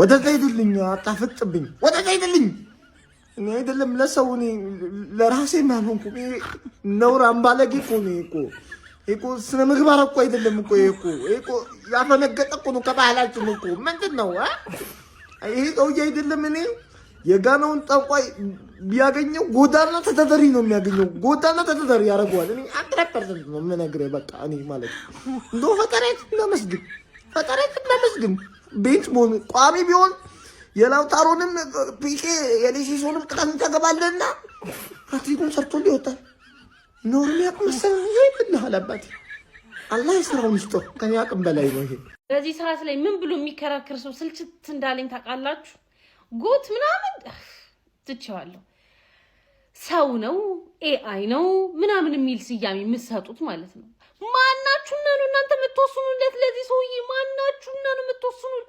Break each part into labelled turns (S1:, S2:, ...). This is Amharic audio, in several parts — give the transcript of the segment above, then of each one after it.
S1: ወደዛ ሄድልኝ አታፈጥብኝ ወደዛ ሄድልኝ እኔ አይደለም ለሰው እኔ ለራሴ ማንሆንኩ ነውር አምባለጌ እኮ ስነ ምግባር እኮ አይደለም እኮ ያፈነገጠ እኮ ነው ከባህላችን እኮ ምንድነው ይሄ ሰውዬ አይደለም እኔ የጋናውን ጠቋይ ቢያገኘው ጎዳና ተተደሪ ነው የሚያገኘው ጎዳና ተተደሪ ያረጋዋል እኔ 100% ነው የምነግርህ በቃ እኔ ማለት ነው ፈጠረት ለመስግን ቤት ሞን ቋሚ ቢሆን የላውታሮንም ፒኬ የሊሲሶንም ቅጣት ተገባለና አትሪኩን ሰርቶ ሊወጣ ኖርም ያቅመሰል ይብልሃል አባቴ አላህ ይስራው ይስጦ ከኔ አቅም በላይ ነው ይሄ
S2: በዚህ ሰዓት ላይ ምን ብሎ የሚከራከር ሰው ስልችት እንዳለኝ ታውቃላችሁ ጎት ምናምን ትቻለሁ ሰው ነው ኤአይ ነው ምናምን የሚል ስያሜ የምትሰጡት ማለት ነው ማናችሁና ነው እናንተ የምትወስኑለት ለዚህ ሰውዬ ማናችሁና ነው የምትወስኑት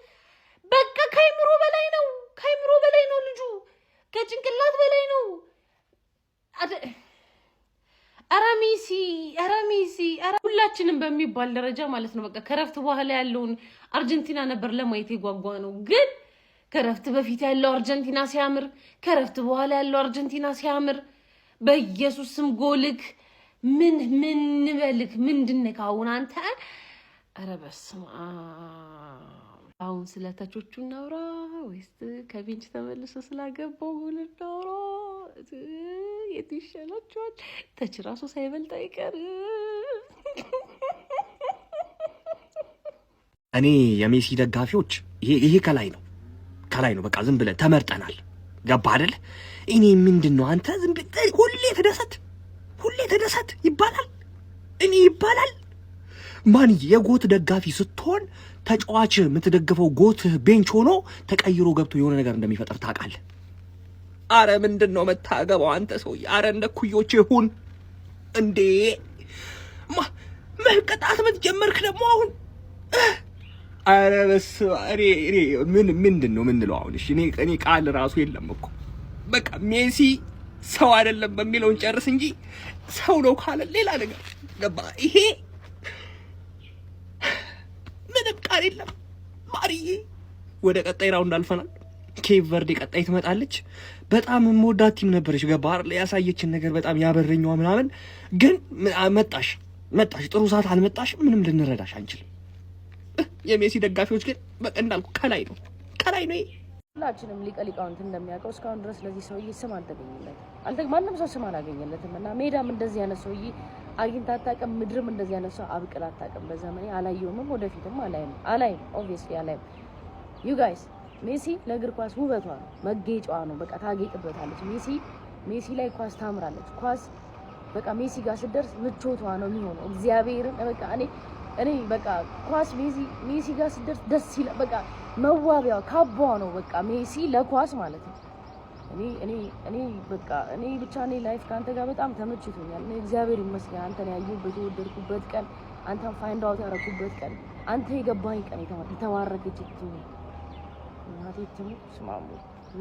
S2: በቃ ከአይምሮ በላይ ነው ልጁ ከጭንቅላት በላይ ነው አራሚሲ ሁላችንም በሚባል ደረጃ ማለት ነው በቃ ከረፍት በኋላ ያለውን አርጀንቲና ነበር ለማየት የጓጓ ነው ግን ከረፍት በፊት ያለው አርጀንቲና ሲያምር ከረፍት በኋላ ያለው አርጀንቲና ሲያምር በኢየሱስ ስም ጎልክ ምን በልክ ምንድነው ካሁን አንተ ኧረ በስመ አብ አሁን ስለተቾቹ እናውራ ወይስ ከቤንች ተመልሶ ስላገባው ጎል እናውራ የት ይሻላችኋል ተች ራሱ ሳይበልጥ አይቀር
S3: እኔ የሜሲ ደጋፊዎች ይሄ ከላይ ነው በቃ ዝም ብለን ተመርጠናል ገባ አይደል እኔ ምንድነው አንተ ዝም ብለህ ሁሌ ተደሰት ይባላል ማን የጎት ደጋፊ ስትሆን ተጫዋች የምትደግፈው ጎት ቤንች ሆኖ ተቀይሮ ገብቶ የሆነ ነገር እንደሚፈጠር ታውቃለህ አረ ምንድነው መታገባው አንተ ሰው አረ እንደ ኩዮች ይሁን እንዴ መቀጣት ጀመርክ ደግሞ አሁን አረ በስባሪ ምንድነው ምንለው አሁን እሺ እኔ ቃል ራሱ የለም እኮ በቃ ሜሲ ሰው አይደለም በሚለው እንጨርስ እንጂ ሰው ነው ካለ ሌላ ነገር ገባ ይሄ ምንም ቃል የለም ማሪዬ ወደ ቀጣይ ራውንድ አልፈናል ኬፕ ቨርዴ ቀጣይ ትመጣለች በጣም የምወዳት ቲም ነበረች ገባ አይደል ያሳየችን ነገር በጣም ያበረኛው ምናምን ግን መጣሽ ጥሩ ሰዓት አልመጣሽ ምንም ልንረዳሽ አንችልም የሜሲ ደጋፊዎች ግን በቃ እንዳልኩ ከላይ ነው
S2: ሁላችንም ሊቃውንት እንደሚያውቀው እስካሁን ድረስ ለዚህ ሰውዬ ስም አልተገኘለትም ማንም ሰው ስም አላገኘለትም እና ሜዳም እንደዚህ ያለ ሰውዬ አግኝታ አታውቅም ምድርም እንደዚህ ያለ ሰው አብቅላ አታውቅም በዘመኔ አላየውም ወደፊትም አላይም ኦብቪየስሊ አላይም ዩ ጋይስ ሜሲ ለእግር ኳስ ውበቷ ነው መጌጫዋ ነው በቃ ታጌጥበታለች ሜሲ ላይ ኳስ ታምራለች ኳስ በቃ ሜሲ ጋር ስትደርስ ምቾቷ ነው የሚሆነው እግዚአብሔርን በቃ እኔ በቃ ኳስ ሜሲ ጋር ስትደርስ ደስ ይላል በቃ መዋቢያው ካባዋ ነው በቃ ሜሲ ለኳስ ማለት ነው እኔ በቃ እኔ ብቻ ላይፍ ካንተ ጋር በጣም ተመችቶኛል እኔ እግዚአብሔር ይመስገን አንተን ያየሁበት የወደድኩበት ቀን አንተን ፋይንድ አውት ያደረኩበት ቀን አንተ የገባኝ ቀን የተባረከች እናቴ ስማሙ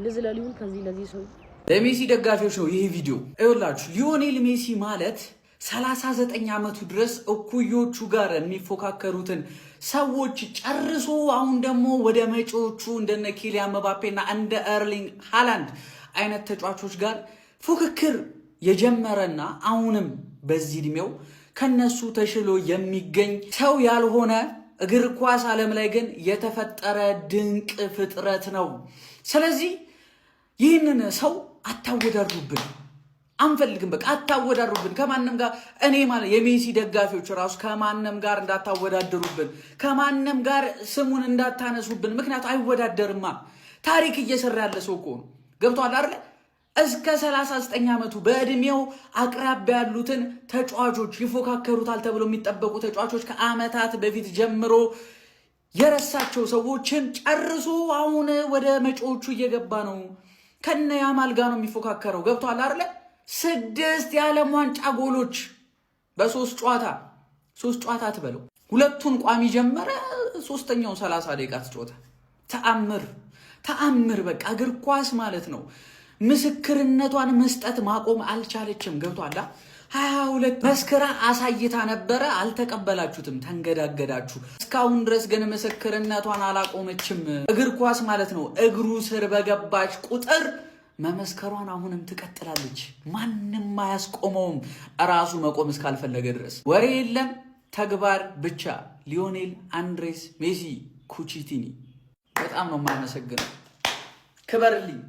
S2: ለዝለሊውን ከዚህ ለዚህ ሰው
S4: ለሜሲ ደጋፊዎች ነው ይሄ ቪዲዮ አይወላችሁ ሊዮኔል ሜሲ ማለት 39 ዓመቱ ድረስ እኩዮቹ ጋር የሚፎካከሩትን ሰዎች ጨርሶ አሁን ደግሞ ወደ መጪዎቹ እንደነ ኪሊያን መባፔና እንደ ኤርሊንግ ሃላንድ አይነት ተጫዋቾች ጋር ፉክክር የጀመረና አሁንም በዚህ እድሜው ከነሱ ተሽሎ የሚገኝ ሰው ያልሆነ እግር ኳስ ዓለም ላይ ግን የተፈጠረ ድንቅ ፍጥረት ነው ስለዚህ ይህንን ሰው አታወዳድሩብን አንፈልግም በቃ አታወዳድሩብን ከማንንም ጋር እኔ ማለት የሜሲ ደጋፊዎች ራሱ ከማንንም ጋር እንዳታወዳድሩብን ከማንንም ጋር ስሙን እንዳታነሱብን ምክንያቱ አይወዳደርማ ታሪክ እየሰራ ያለ ሰው እኮ ነው ገብቷል አይደል እስከ 39 ዓመቱ በእድሜው አቅራቢያ ያሉትን ተጫዋቾች ይፎካከሩታል ተብሎ የሚጠበቁ ተጫዋቾች ከአመታት በፊት ጀምሮ የረሳቸው ሰዎችን ጨርሶ አሁን ወደ መጪዎቹ እየገባ ነው ከነ ያማል ጋር ነው የሚፎካከረው ገብቷል አይደል 6 የዓለም ዋንጫ ጎሎች በ3 ጨዋታ ትበለው ሁለቱን ቋሚ ጀመረ ሶስተኛው 30 ደቂቃ ተጫወተ ተአምር በቃ እግር ኳስ ማለት ነው ምስክርነቷን መስጠት ማቆም አልቻለችም ገብቷላ 22 መስክራ አሳይታ ነበረ። አልተቀበላችሁትም፣ ተንገዳገዳችሁ። እስካሁን ድረስ ግን ምስክርነቷን አላቆመችም። እግር ኳስ ማለት ነው። እግሩ ስር በገባች ቁጥር መመስከሯን አሁንም ትቀጥላለች። ማንም አያስቆመውም፣ እራሱ መቆም እስካልፈለገ ድረስ። ወሬ የለም ተግባር ብቻ። ሊዮኔል አንድሬስ ሜሲ ኩቺቲኒ በጣም ነው የማመሰግነው። ክበርልኝ።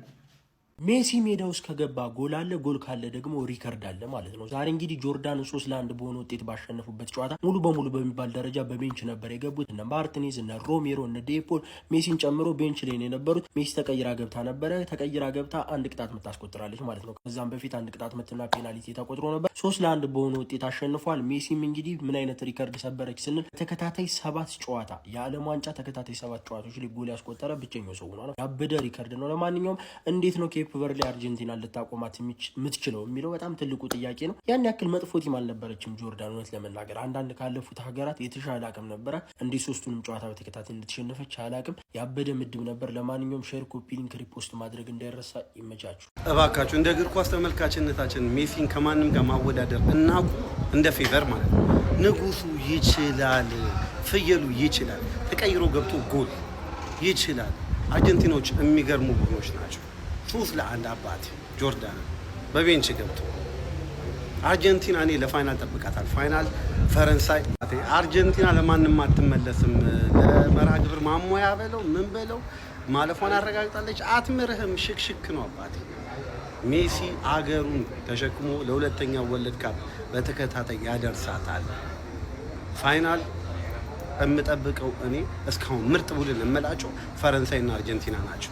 S5: ሜሲ ሜዳ ውስጥ ከገባ ጎል አለ፣ ጎል ካለ ደግሞ ሪከርድ አለ ማለት ነው። ዛሬ እንግዲህ ጆርዳንን 3-1 በሆነ ውጤት ባሸነፉበት ጨዋታ ሙሉ በሙሉ በሚባል ደረጃ በቤንች ነበር የገቡት። እነ ማርቲኔዝ፣ እነ ሮሜሮ፣ እነ ዴፖል ሜሲን ጨምሮ ቤንች ላይ ነው የነበሩት። ሜሲ ተቀይራ ገብታ ነበረ። ተቀይራ ገብታ አንድ ቅጣት ምት አስቆጥራለች ማለት ነው። ከዛም በፊት አንድ ቅጣት ምትና ፔናልቲ ተቆጥሮ ነበር። 3-1 በሆነ ውጤት አሸንፏል። ሜሲም እንግዲህ ምን አይነት ሪከርድ ሰበረች ስንል ተከታታይ 7 ጨዋታ የዓለም ዋንጫ ተከታታይ 7 ጨዋታዎች ላይ ጎል ያስቆጠረ ብቸኛው ሰው ነው። ያበደ ሪከርድ ነው። ለማንኛውም እንዴት ነው ኬፕ ቨርዴ አርጀንቲና ልታቆማት የምትችለው የሚለው በጣም ትልቁ ጥያቄ ነው። ያን ያክል መጥፎ ቲም አልነበረችም ጆርዳን። እውነት ለመናገር አንዳንድ ካለፉት ሀገራት የተሻለ አቅም ነበረ። እንዲህ 3ቱንም ጨዋታ በተከታታይ እንድትሸነፈች አላቅም። ያበደ ምድብ ነበር። ለማንኛውም ሼር፣ ኮፒ ሊንክ፣ ሪፖስት ማድረግ እንዳይረሳ። ይመቻችሁ
S6: እባካችሁ። እንደ እግር ኳስ ተመልካችነታችን ሜሲን ከማንም ጋር ማወዳደር እናቁ። እንደ ፌቨር ማለት ነው። ንጉሱ ይችላል፣ ፍየሉ ይችላል፣ ተቀይሮ ገብቶ ጎል ይችላል። አርጀንቲኖች የሚገርሙ ቡድኖች ናቸው። 3-1 አባት ጆርዳን በቤንች ገብቶ አርጀንቲና እኔ ለፋይናል ጠብቃታል። ፋይናል ፈረንሳይ። አርጀንቲና ለማንም አትመለስም። ለመርሃ ግብር ማሞያ በለው ምን በለው ማለፏን አረጋግጣለች። አትምርህም። ሽክሽክ ነው አባቴ። ሜሲ አገሩን ተሸክሞ ለሁለተኛው ወርልድ ካፕ በተከታታይ ያደርሳታል። ፋይናል የምጠብቀው እኔ እስካሁን ምርጥ ቡድን የምላቸው ፈረንሳይና አርጀንቲና ናቸው።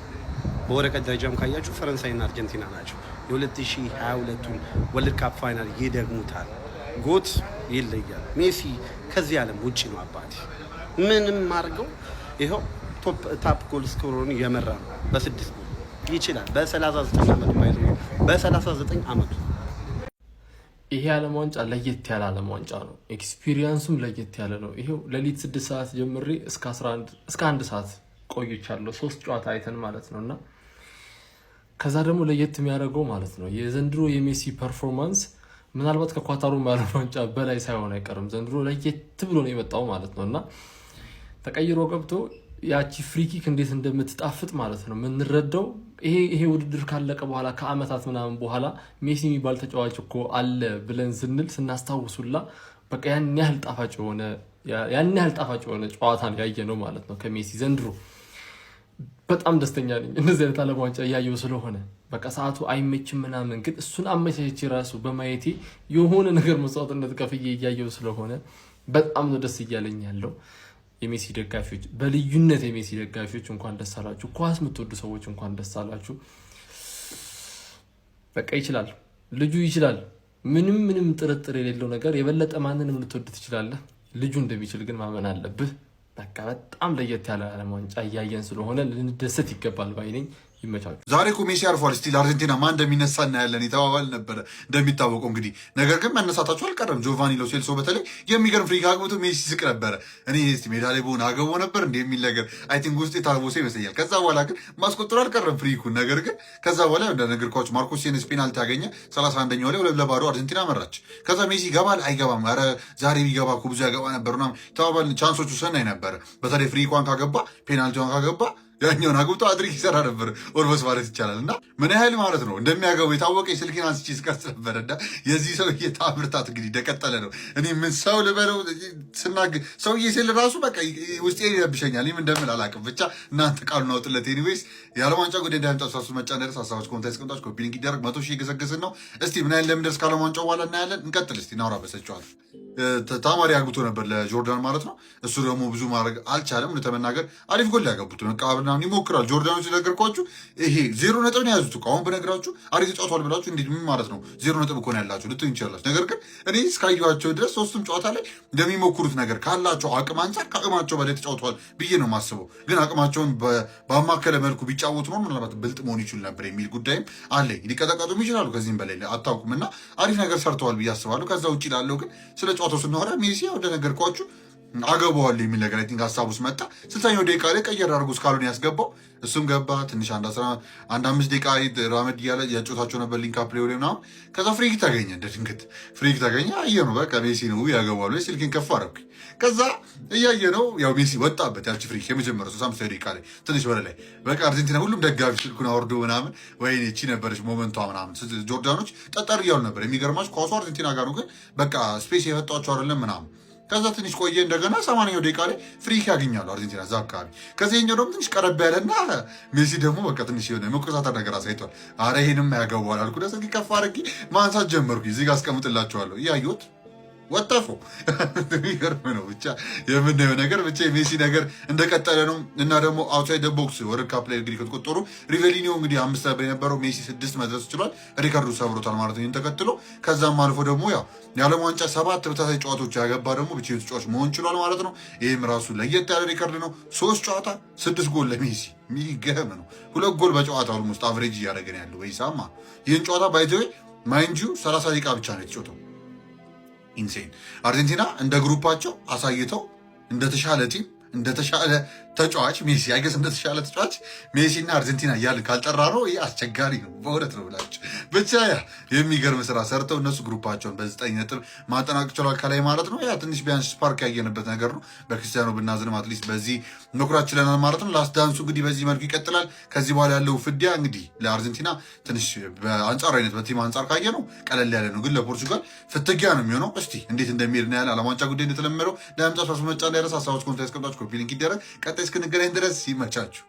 S6: በወረቀት ደረጃም ካያችሁ ፈረንሳይና አርጀንቲና ናቸው። የ2022ቱን ወርልድ ካፕ ፋይናል ይደግሙታል። ጎት ይለያል። ሜሲ ከዚህ ዓለም ውጭ ነው አባቴ። ምንም አድርገው ይኸው ታፕ ጎል ስኮረሩን እየመራ ነው በ6 ጎል ይችላል። በ39 ዓመቱ ባይዞ በ39 ዓመቱ
S7: ይሄ ዓለም ዋንጫ ለየት ያለ ዓለም ዋንጫ ነው። ኤክስፒሪየንሱም ለየት ያለ ነው። ይሄው ሌሊት 6 ሰዓት ጀምሬ እስከ 1 ሰዓት ቆይቻለሁ። 3 ጨዋታ አይተን ማለት ነውና ከዛ ደግሞ ለየት የሚያደርገው ማለት ነው የዘንድሮ የሜሲ ፐርፎርማንስ ምናልባት ከኳታሩ ዓለም ዋንጫ በላይ ሳይሆን አይቀርም። ዘንድሮ ለየት ብሎ ነው የመጣው ማለት ነውና ተቀይሮ ገብቶ ያቺ ፍሪኪክ እንዴት እንደምትጣፍጥ ማለት ነው የምንረዳው። ይሄ ውድድር ካለቀ በኋላ ከአመታት ምናምን በኋላ ሜሲ የሚባል ተጫዋች እኮ አለ ብለን ስናስታውሱላ በቃ ያን ያህል ጣፋጭ የሆነ ጨዋታን ያየ ነው ማለት ነው ከሜሲ ዘንድሮ። በጣም ደስተኛ ነኝ እንደዚህ አይነት ዓለም ዋንጫ እያየሁ ስለሆነ። በቃ ሰዓቱ አይመችም ምናምን፣ ግን እሱን አመቻችቼ ራሱ በማየቴ የሆነ ነገር መስዋዕትነት ከፍዬ እያየሁ ስለሆነ በጣም ነው ደስ እያለኝ ያለው። የሜሲ ደጋፊዎች፣ በልዩነት የሜሲ ደጋፊዎች እንኳን ደስ አላችሁ። ኳስ የምትወዱ ሰዎች እንኳን ደስ አላችሁ። በቃ ይችላል፣ ልጁ ይችላል። ምንም ጥርጥር የሌለው ነገር። የበለጠ ማንንም ልትወድ ትችላለህ። ልጁ እንደሚችል ግን ማመን አለብህ። በቃ በጣም ለየት ያለ ዓለም ዋንጫ እያየን ስለሆነ ልንደሰት ይገባል ባይ ነኝ። ይመቻችሁ።
S8: ዛሬ እኮ ሜሲ አርፏል። ስቲል አርጀንቲና ማን እንደሚነሳ እናያለን የተባባል ነበረ እንደሚታወቀው እንግዲህ። ነገር ግን መነሳታቸው አልቀረም። ጆቫኒ ሎ ሴልሶ በተለይ የሚገርም ፍሪክ አግብቶ ሜሲ ስቅ ነበረ። እኔ ሜዳ ላይ በሆነ አገቦ ነበር እንደ የሚል ነገር አይ ቲንክ ውስጥ የታቦሰ ይመስለኛል። ከዛ በኋላ ግን ማስቆጠሩ አልቀረም ፍሪኩን። ነገር ግን ከዛ በኋላ እንደነገርኳችሁ ማርኮስ ሴኔስ ፔናልቲ ያገኘ 31ኛው ላይ 2-0 አርጀንቲና መራች። ከዛ ሜሲ ይገባል አይገባም፣ ኧረ ዛሬ ቢገባ እኮ ብዙ ያገባ ነበር ምናምን ተባባልን። ቻንሶቹ ሰናይ ነበረ። በተለይ ፍሪኳን ካገባ ፔናልቲዋን ካገባ ያኛውን አግብቶ አድሪክ ይሰራ ነበር ኦልሞስት ማለት ይቻላል። እና ምን ያህል ማለት ነው እንደሚያገቡ የታወቀ የስልኬን አንስቼ ስቀርጽ ነበረ። እና የዚህ ሰውዬ ታምርታት እንግዲህ እንደቀጠለ ነው። እኔ ምን ሰው ልበለው ስናገር ሰውዬ ስል ራሱ በቃ ውስጤ ይረብሸኛል። ይህም እንደምል አላውቅም። ብቻ እናንተ ቃሉን አውጥለት። ኤኒዌይስ የዓለም ዋንጫ ጉዳይ እንዳያምጣ ሳሱ መጫነርስ ሀሳቦች ኮሜንት ያስቀምጣችሁ። ኮፒ ሊንክ ይደረግ። 100 ሺህ እየገሰገስን ነው። እስቲ ምን ያህል እንደምንደርስ ከዓለም ዋንጫው በኋላ እናያለን። እንቀጥል እስቲ እናውራ። በሰጫዋል ታማሪ አግብቶ ነበር ለጆርዳን ማለት ነው። እሱ ደግሞ ብዙ ማድረግ አልቻለም። ለተመናገር አሪፍ ጎል ያገቡት መቃብርና ይሞክራል። ጆርዳኖች ነገርኳችሁ። ይሄ 0 ነጥብ ነው ያዙት። አሁን በነገራችሁ አሪፍ ተጫውቷል ብላችሁ እንዴት ምን ማለት ነው 0 ነጥብ እኮ ነው ያላችሁ ልትሆን ይችላል። ነገር ግን እኔ እስካየኋቸው ድረስ 3ቱም ጨዋታ ላይ እንደሚሞክሩት ነገር ካላቸው አቅም አንጻር ከአቅማቸው በላይ ተጫውተዋል ብዬ ነው የማስበው። ግን አቅማቸውን ባማከለ መልኩ ቢጫወቱ ነው ምናልባት ብልጥ መሆን ይችሉ ነበር የሚል ጉዳይም አለ። ሊቀጠቀጡም ይችላሉ ከዚህም በላይ አታውቁም። እና አሪፍ ነገር ሰርተዋል ብዬ አስባለሁ። ከዛ ውጭ ላለው ግን ስለ ጨዋታው ስናወራ ሜሲ እንደነገርኳችሁ አገባዋለሁ የሚል ነገር አይ ቲንክ ሀሳብ ውስጥ መጣ። 60ኛው ደቂቃ ላይ ቀየር አድርጎ እስካልሆነ ያስገባው እሱም ገባ። ትንሽ አንድ 5 ደቂቃ ራመድ እያለ ያጮታቸው ነበር ሊንክ አፕ ላይ ምናምን። ከዛ ፍሪክ ተገኘ፣ እንደ ድንገት ፍሪክ ተገኘ። አየ ነው በቃ ሜሲ ነው ያገባዋል ወይ ስልኬን ከፍ አደረኩኝ። ከዛ እያየ ነው ያው ሜሲ ወጣበት ያቺ ፍሪክ የመጀመሪያው 35 ደቂቃ ላይ ትንሽ ወደ ላይ በቃ አርጀንቲና ሁሉም ደጋፊ ስልኩን አወርዶ ምናምን ወይኔ እቺ ነበረች ሞመንቷ ምናምን። ጆርዳኖች ጠጠር እያሉ ነበር። የሚገርማችሁ ኳሱ አርጀንቲና ጋር ነው፣ ግን በቃ ስፔስ የፈጧቸው አይደለም ምናምን። ከዛ ትንሽ ቆየ፣ እንደገና 80ኛው ደቂቃ ላይ ፍሪክ ያገኛሉ አርጀንቲና እዛ አካባቢ። ከዚህኛው ደግሞ ትንሽ ቀረብ ያለና ሜሲ ደግሞ በቃ ትንሽ የሆነ የመቆጣጠር ነገር አሳይቷል። አረ ይሄንም ያገባዋል አልኩ። ደስ ከፍ አድርጌ ማንሳት ጀመርኩ። እዚህ ጋር አስቀምጥላችኋለሁ እያየሁት ወጣፉ የሚገርም ነው። ብቻ የምናየው ነገር ብቻ የሜሲ ነገር እንደቀጠለ ነው። እና ደግሞ አውትሳይድ ቦክስ ወርልድ ካፕ ላይ እንግዲህ ከተቆጠሩ ሪቬሊኒዮ እንግዲህ 5 ነበር የነበረው፣ ሜሲ 6 መድረስ ችሏል። ሪካርዱ ሰብሮታል ማለት ነው። ተከትሎ ከዛም አልፎ ደግሞ ያው የዓለም ዋንጫ 7 ተከታታይ ጨዋታዎች ያገባ ደግሞ ብቻ ተጫዋች መሆን ችሏል ማለት ነው። ይህም ራሱ ለየት ያለ ሪካርድ ነው። 3 ጨዋታ 6 ጎል ለሜሲ የሚገርም ነው። 2 ጎል በጨዋታ ኦልሞስት አቨሬጅ እያደረገን ያለው ወይሳማ። ይህን ጨዋታ ባይዘዌ ማይንጂ 30 ደቂቃ ብቻ ነው የተጫወተው። ኢንሴን አርጀንቲና እንደ ግሩፓቸው አሳይተው እንደተሻለ ቲም እንደተሻለ ተጫዋች ሜሲ አይገስ እንደተሻለ ተጫዋች ሜሲና አርጀንቲና እያልን ካልጠራ ነው ይህ አስቸጋሪ ነው በእውነት ነው ብላችሁ ብቻ ያ የሚገርም ስራ ሰርተው እነሱ ግሩፓቸውን በ9 ነጥብ ማጠናቀቅ ችሏል ከላይ ማለት ነው። ያ ትንሽ ቢያንስ ስፓርክ ያየንበት ነገር ነው። በክርስቲያኖ ብናዝንም አትሊስት በዚህ መኩራት ችለናል ማለት ነው። ላስት ዳንሱ እንግዲህ በዚህ መልኩ ይቀጥላል። ከዚህ በኋላ ያለው ፍዲያ እንግዲህ ለአርጀንቲና ትንሽ በአንጻራዊነት በቲም አንጻር ካየ ነው ቀለል ያለ ነው፣ ግን ለፖርቹጋል ፍትጊያ ነው የሚሆነው። እስቲ እንዴት እንደሚሄድ ነው ያለ ዓለም ዋንጫ ጉዳይ እንደተለመደው ለምጣ 3 መጫ እንዳይረሳ ሀሳቦች ኮንታ ያስቀምጣችሁ ኮፒ ሊንክ ይደረግ። ቀጣይ እስክንገናኝ ድረስ ይመቻችሁ።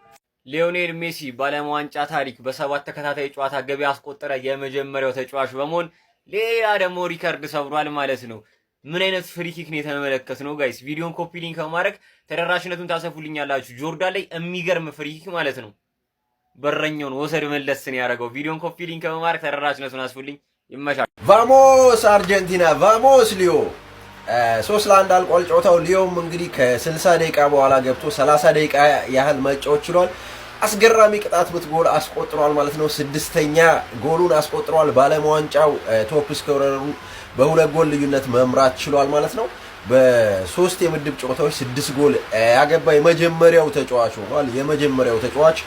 S9: ሊዮኔል ሜሲ በዓለም ዋንጫ ታሪክ በ7 ተከታታይ ጨዋታ ገቢ ያስቆጠረ የመጀመሪያው ተጫዋች በመሆን ሌላ ደግሞ ሪከርድ ሰብሯል ማለት ነው። ምን አይነት ፍሪኪክ ነው የተመለከትነው ጋይስ? ቪዲዮን ኮፒ ሊንክ በማድረግ ተደራሽነቱን ታሰፉልኛላችሁ። ጆርዳን ላይ የሚገርም ፍሪኪክ ማለት ነው። በረኛውን ወሰድ መለስን ያደረገው ቪዲዮን ኮፒ ሊንክ በማድረግ ተደራሽነቱን አስፉልኝ። ይመቻችሁ።
S10: ቫሞስ አርጀንቲና፣ ቫሞስ ሊዮ 3-1 አልቋል ጨዋታው። ሊዮም እንግዲህ ከ60 ደቂቃ በኋላ ገብቶ 30 ደቂቃ ያህል መጫወት ችሏል። አስገራሚ ቅጣት ምት ጎል አስቆጥሯል ማለት ነው። 6ኛ ጎሉን አስቆጥሯል። በዓለም ዋንጫው ቶፕ ስኮረሩን በ2 ጎል ልዩነት መምራት ችሏል ማለት ነው። በ3 የምድብ ጨዋታዎች 6 ጎል ያገባ የመጀመሪያው ተጫዋች ሆኗል። የመጀመሪያው ተጫዋች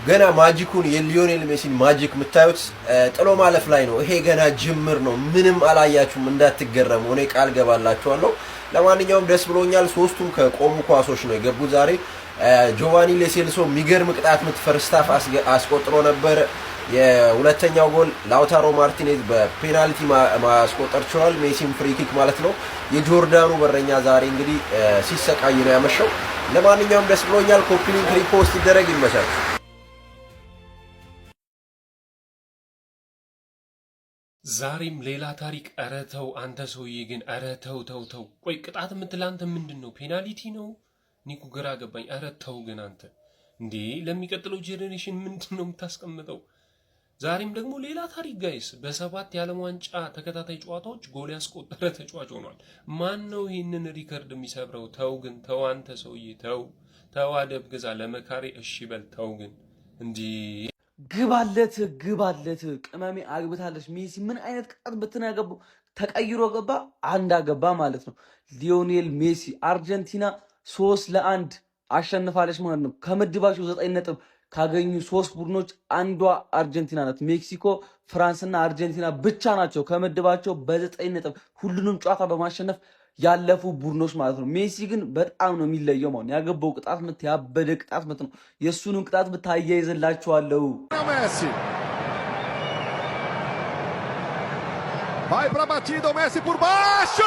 S10: ገና ማጂኩን የሊዮኔል ሜሲን ማጂክ የምታዩት ጥሎ ማለፍ ላይ ነው። ይሄ ገና ጅምር ነው። ምንም አላያችሁም፣ እንዳትገረሙ። እኔ ቃል ገባላችኋለሁ። ለማንኛውም ደስ ብሎኛል። 3ቱም ከቆሙ ኳሶች ነው የገቡት ዛሬ። ጆቫኒ ሌሴልሶ የሚገርም ቅጣት ምት ፈርስት ሃፍ አስቆጥሮ ነበር። የሁለተኛው ጎል ላውታሮ ማርቲኔዝ በፔናልቲ ማስቆጠር ችሏል። ሜሲም ፍሪኪክ ማለት ነው። የጆርዳኑ በረኛ ዛሬ እንግዲህ ሲሰቃይ ነው ያመሸው። ለማንኛውም ደስ ብሎኛል። ኮፒ ሊንክ ሪፖስት ይደረግ። ይመቻል።
S5: ዛሬም ሌላ ታሪክ። ኧረ ተው አንተ ሰውዬ ግን ኧረ ተው ተው ተው። ቆይ ቅጣት የምትል አንተ ምንድን ነው? ፔናልቲ ነው? ኒኩ ግራ ገባኝ። ኧረ ተው ግን አንተ እንዴ! ለሚቀጥለው ጄኔሬሽን ምንድን ነው የምታስቀምጠው? ዛሬም ደግሞ ሌላ ታሪክ ጋይስ። በ7 የዓለም ዋንጫ ተከታታይ ጨዋታዎች ጎል ያስቆጠረ ተጫዋች ሆኗል። ማን ነው ይህንን ሪከርድ የሚሰብረው? ተው ግን ተው አንተ ሰውዬ ተው ተው። አደብ ግዛ ለመካሬ እሺ በል ተው ግን እንዴ!
S11: ግባለት ግባለት። ቅመሜ አግብታለች። ሜሲ ምን አይነት ቅጣት ብትናገቡ ተቀይሮ ገባ፣ አንድ አገባ ማለት ነው። ሊዮኔል ሜሲ አርጀንቲና 3-1 አሸንፋለች ማለት ነው። ከምድባቸው 9 ነጥብ ካገኙ 3 ቡድኖች አንዷ አርጀንቲና ናት። ሜክሲኮ፣ ፍራንስና አርጀንቲና ብቻ ናቸው ከምድባቸው በ9 ነጥብ ሁሉንም ጨዋታ በማሸነፍ ያለፉ ቡድኖች ማለት ነው። ሜሲ ግን በጣም ነው የሚለየው ማለት ነው። ያገባው ቅጣት ምት ያበደ ቅጣት ምት ነው። የእሱንም ቅጣት ምት አያይዝላችኋለሁ።
S12: Vai pra batida o Messi por baixo!